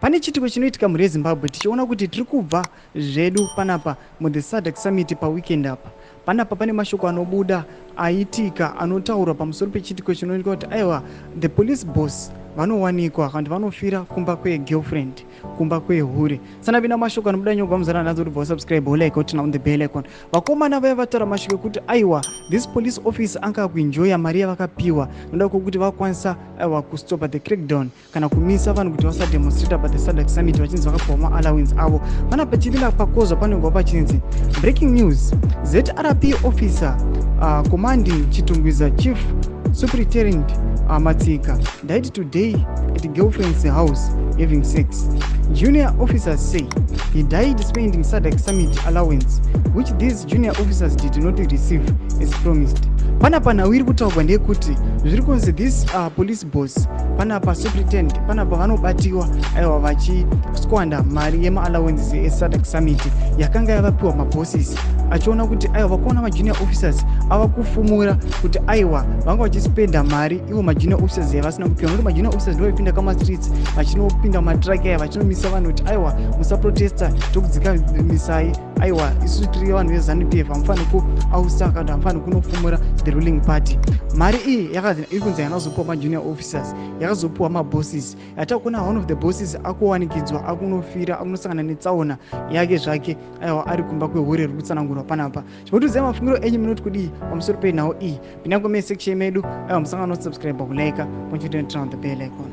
Pane chitiko chinoitika muri Zimbabwe tichiona kuti tiri kubva zvedu panapa mu Sadc Summit paweekend apa. Panapa pane mashoko anobuda aitika anotaura pamusoro pechitiko chinoita kuti aiwa the police boss vanowanikwa kandi vanofira kumba girlfriend, kumba hure. Sana vina mashoko anobuda nyogwa muzara nazo kuti subscribe like kuti on the bell icon. Vakomana vaya vataura mashoko kuti aiwa this police officer anga kuenjoya mari yavakapiwa noda kuti vakwanisa aiwa kustopa the crackdown kana kumisa vanhu kuti vasa demonstrate pa the Sadc Summit vachinzi vakapiwa ma allowance avo. Pana pachipinda pakozwa panenge pachinzi breaking news, ZRP officer commanding Chitungwiza Chief Superintendent Matsika died today at the girlfriend's house having sex. Junior officers say he died spending Sadc Summit allowance, which these junior officers did not receive as promised. Panapa nawiri kutaurwa ndekuti zviri kunzi this police boss panapa superintendent panapa vanobatiwa aiwa vachisquander mari yema allowances eSadc Summit yakanga yavapiwa mabosses achiona kuti aiwa vakaona majunior officers ava kufumura kuti aiwa vanga vachispenda mari ivo majunior officers yavasina kupiwa nokuti majunior officers ndo vaipinda kama streets vachinopinda matraki aya vachinomisa vanhu kuti aiwa musaprotesta tokudzika misai aiwa isu tiri vanhu veZANU-PF hamufani kuausa kana hamufani kunofumura the ruling party. Mari iyi iri kunzi yakazopiwa majunior officers yakazopiwa mabosses yatakuona one of the bosses akuwanikidzwa akunofira akunosangana netsaona yake zvake aiwa ari kumba hure riri kutsanangurwa panapa. Chimotoziva mafungiro enyu munoti kudii pamusoro penhau iyi. Pinda comment section medu aiwa musangano subscribe kulike ponchitoentra on the bell icon.